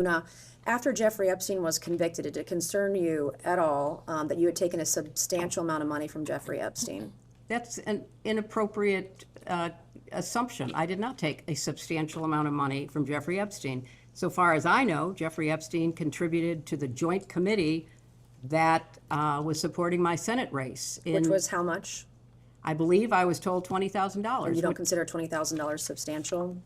Now, after Jeffrey Epstein was convicted, did it concern you at all that you had taken a substantial amount of money from Jeffrey Epstein? That's an inappropriate assumption. I did not take a substantial amount of money from Jeffrey Epstein. So far as I know, Jeffrey Epstein contributed to the joint committee that was supporting my Senate race. Which was how much? I believe I was told $20,000. You don't consider $20,000 substantial?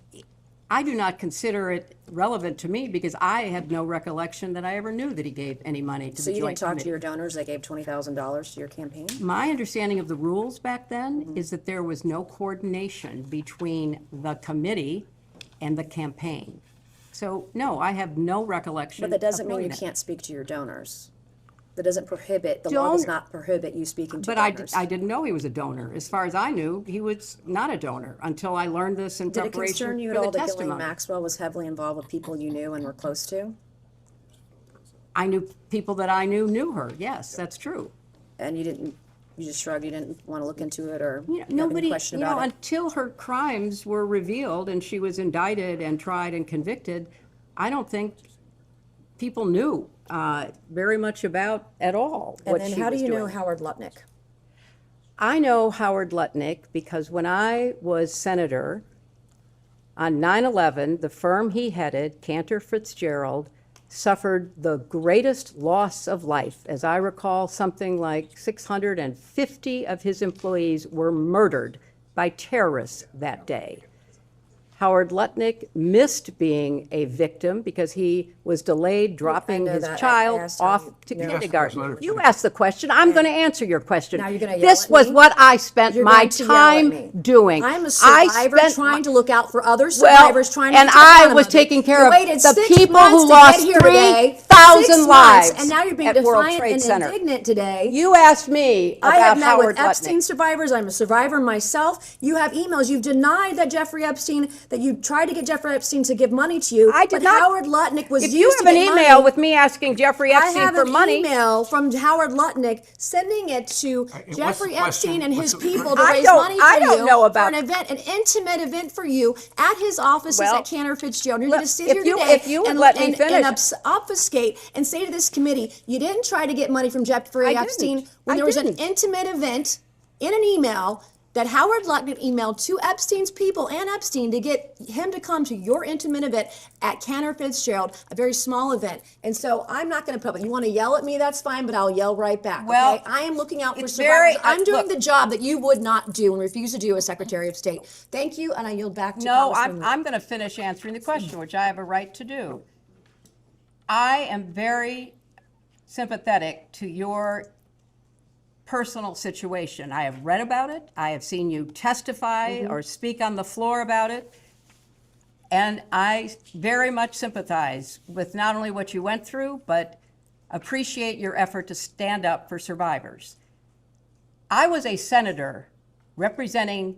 I do not consider it relevant to me because I had no recollection that I ever knew that he gave any money to the joint committee. So you didn't talk to your donors that gave $20,000 to your campaign? My understanding of the rules back then is that there was no coordination between the committee and the campaign. So, no, I have no recollection. But that doesn't mean you can't speak to your donors. That doesn't prohibit, the law does not prohibit you speaking to donors. But I didn't know he was a donor. As far as I knew, he was not a donor until I learned this in preparation for the testimony. Did it concern you at all that Ghislaine Maxwell was heavily involved with people you knew and were close to? I knew people that I knew her. Yes, that's true. And you just shrugged, you didn't want to look into it or have nobody, any question about it? Until her crimes were revealed and she was indicted and tried and convicted, I don't think people knew very much about at all what she was doing. And then how do you know Howard Lutnick? I know Howard Lutnick because when I was senator on 9/11, the firm he headed, Cantor Fitzgerald, suffered the greatest loss of life. As I recall, something like 650 of his employees were murdered by terrorists that day. Howard Lutnick missed being a victim because he was delayed dropping his child off to kindergarten. You asked the question. I'm going to answer your question. Now you're going to yell This at was me? what I spent You're my going to yell at time me. doing. I'm a survivor trying to look out for other survivors, trying to and keep I accountable. was taking care You of waited the 6 people months who to lost get here today. 3,000 6 months, lives and now you're being at World defiant Trade and Center. indignant today. You asked me I have about met Howard with Epstein Lutnick. survivors. I'm a survivor myself. You have emails. You've denied that Jeffrey Epstein, that you tried to get Jeffrey Epstein to give money to you. I did but not. Howard Lutnick was If used you to have an get email money. with me asking Jeffrey Epstein for money. I have an email from Howard Lutnick sending it to Jeffrey Epstein and his people to raise money for you know about for an event, an intimate event for you at his offices at Cantor Fitzgerald. You're going to sit if here you- today if you would let me finish. obfuscate and say to this committee, you didn't try to get money from Jeffrey I Epstein didn't. when I there was didn't. an intimate event in an email that Howard Lutnick emailed to Epstein's people and Epstein to get him to come to your intimate event at Cantor Fitzgerald, a very small event. And so I'm not going to put it. You want to yell at me, that's fine, but I'll yell right back. Well, okay? I am looking out for it's survivors. very- I'm doing look. the job that you would not do and refuse to do as Secretary of State. Thank you, and I yield back to No, Congresswoman. I'm going to finish answering the question, which I have a right to do. I am very sympathetic to your personal situation. I have read about it. I have seen you testify or speak on the floor about it. And I very much sympathize with not only what you went through, but appreciate your effort to stand up for survivors. I was a senator representing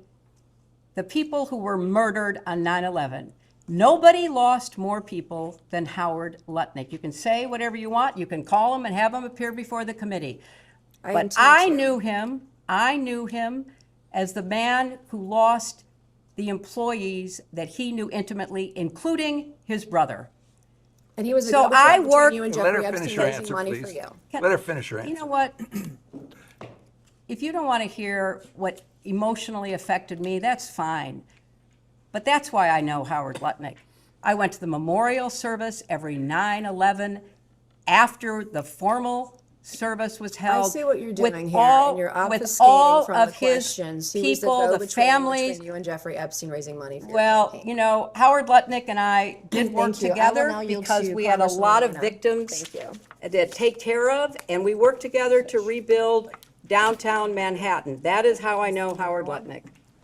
the people who were murdered on 9/11. Nobody lost more people than Howard Lutnick. You can say whatever you want. You can call him and have him appear before the committee. But I knew him as the man who lost the employees that he knew intimately, including his brother. And he was a So go-between I between work- you and Let Jeffrey her finish Epstein her raising answer, money for please. you. Let her finish her answer. You know what? If you don't want to hear what emotionally affected me, that's fine. But that's why I know Howard Lutnick. I went to the memorial service every 9/11 after the formal service was held. I see what you're with doing here, all- and you're with obfuscating all from of the his questions. He was the people, the go-between families. between you and Jeffrey Epstein raising money for your Well, campaign. you know, Howard Lutnick and I did work Thank you. I will together now yield because to we had a lot of Congresswoman Lena. victims Thank you. to take care of, and we worked together to rebuild downtown Manhattan. That is how I know Howard Lutnick.